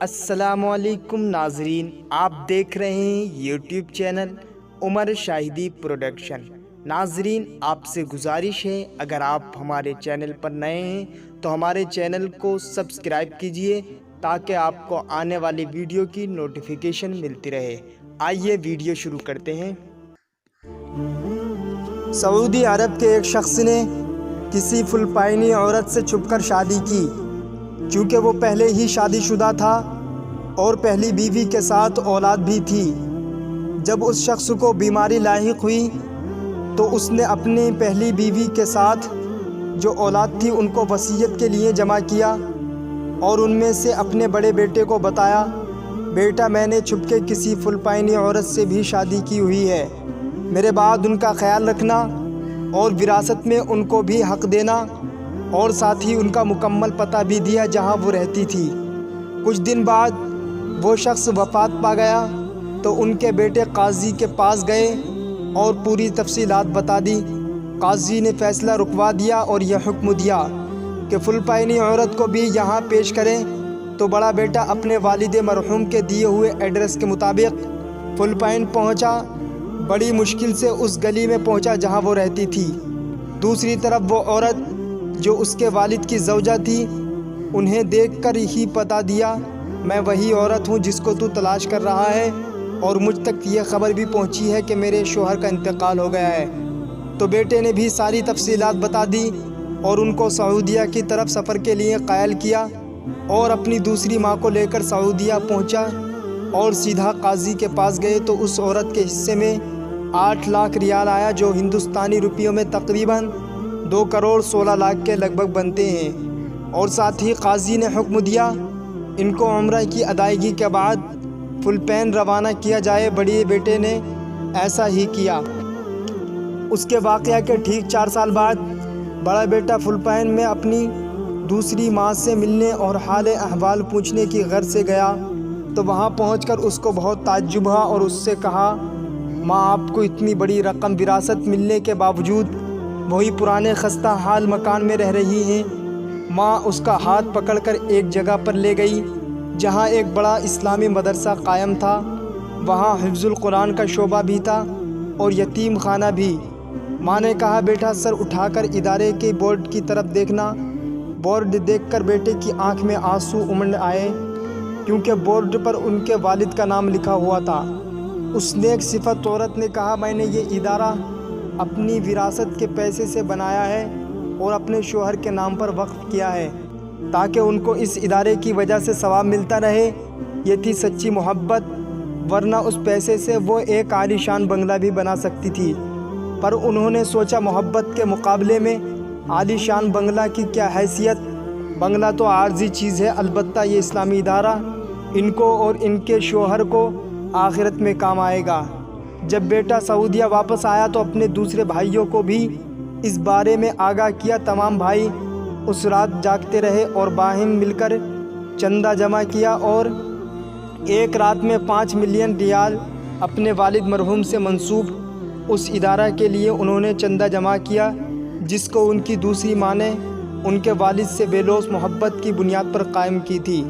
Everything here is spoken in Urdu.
السلام علیکم ناظرین، آپ دیکھ رہے ہیں یوٹیوب چینل عمر شاہدی پروڈکشن۔ ناظرین، آپ سے گزارش ہے، اگر آپ ہمارے چینل پر نئے ہیں تو ہمارے چینل کو سبسکرائب کیجئے تاکہ آپ کو آنے والی ویڈیو کی نوٹیفیکیشن ملتی رہے۔ آئیے ویڈیو شروع کرتے ہیں۔ سعودی عرب کے ایک شخص نے کسی فلپائنی عورت سے چھپ کر شادی کی، چونکہ وہ پہلے ہی شادی شدہ تھا اور پہلی بیوی کے ساتھ اولاد بھی تھی۔ جب اس شخص کو بیماری لاحق ہوئی تو اس نے اپنی پہلی بیوی کے ساتھ جو اولاد تھی ان کو وصیت کے لیے جمع کیا اور ان میں سے اپنے بڑے بیٹے کو بتایا، بیٹا میں نے چھپ کے کسی فلپائنی عورت سے بھی شادی کی ہوئی ہے، میرے بعد ان کا خیال رکھنا اور وراثت میں ان کو بھی حق دینا، اور ساتھ ہی ان کا مکمل پتہ بھی دیا جہاں وہ رہتی تھی۔ کچھ دن بعد وہ شخص وفات پا گیا تو ان کے بیٹے قاضی کے پاس گئے اور پوری تفصیلات بتا دی۔ قاضی نے فیصلہ رکوا دیا اور یہ حکم دیا کہ فلپائنی عورت کو بھی یہاں پیش کریں، تو بڑا بیٹا اپنے والد مرحوم کے دیے ہوئے ایڈریس کے مطابق فلپائن پہنچا، بڑی مشکل سے اس گلی میں پہنچا جہاں وہ رہتی تھی۔ دوسری طرف وہ عورت جو اس کے والد کی زوجہ تھی، انہیں دیکھ کر ہی پتہ دیا، میں وہی عورت ہوں جس کو تو تلاش کر رہا ہے، اور مجھ تک یہ خبر بھی پہنچی ہے کہ میرے شوہر کا انتقال ہو گیا ہے۔ تو بیٹے نے بھی ساری تفصیلات بتا دی اور ان کو سعودیہ کی طرف سفر کے لیے قائل کیا، اور اپنی دوسری ماں کو لے کر سعودیہ پہنچا اور سیدھا قاضی کے پاس گئے تو اس عورت کے حصے میں 8 لاکھ ریال آیا، جو ہندوستانی روپیوں میں تقریباً 2 کروڑ 16 لاکھ کے لگ بھگ بنتے ہیں، اور ساتھ ہی قاضی نے حکم دیا ان کو عمرہ کی ادائیگی کے بعد فلپائن روانہ کیا جائے۔ بڑے بیٹے نے ایسا ہی کیا۔ اس کے واقعہ کے ٹھیک 4 سال بعد بڑا بیٹا فلپائن میں اپنی دوسری ماں سے ملنے اور حال احوال پوچھنے کی غرض سے گیا، تو وہاں پہنچ کر اس کو بہت تعجب ہوا اور اس سے کہا، ماں، آپ کو اتنی بڑی رقم وراثت ملنے کے باوجود وہی پرانے خستہ حال مکان میں رہ رہی ہیں۔ ماں اس کا ہاتھ پکڑ کر ایک جگہ پر لے گئی جہاں ایک بڑا اسلامی مدرسہ قائم تھا، وہاں حفظ القرآن کا شعبہ بھی تھا اور یتیم خانہ بھی۔ ماں نے کہا، بیٹا سر اٹھا کر ادارے کے بورڈ کی طرف دیکھنا۔ بورڈ دیکھ کر بیٹے کی آنکھ میں آنسو امنڈ آئے، کیونکہ بورڈ پر ان کے والد کا نام لکھا ہوا تھا۔ اس نیک صفت عورت نے کہا، میں نے یہ ادارہ اپنی وراثت کے پیسے سے بنایا ہے اور اپنے شوہر کے نام پر وقف کیا ہے تاکہ ان کو اس ادارے کی وجہ سے ثواب ملتا رہے۔ یہ تھی سچی محبت، ورنہ اس پیسے سے وہ ایک عالی شان بنگلہ بھی بنا سکتی تھی، پر انہوں نے سوچا محبت کے مقابلے میں عالی شان بنگلہ کی کیا حیثیت، بنگلہ تو عارضی چیز ہے، البتہ یہ اسلامی ادارہ ان کو اور ان کے شوہر کو آخرت میں کام آئے گا۔ جب بیٹا سعودیہ واپس آیا تو اپنے دوسرے بھائیوں کو بھی اس بارے میں آگاہ کیا۔ تمام بھائی اس رات جاگتے رہے اور باہم مل کر چندہ جمع کیا، اور ایک رات میں 5 ملین ریال اپنے والد مرحوم سے منسوب اس ادارہ کے لیے انہوں نے چندہ جمع کیا، جس کو ان کی دوسری ماں نے ان کے والد سے بے لوث محبت کی بنیاد پر قائم کی تھی۔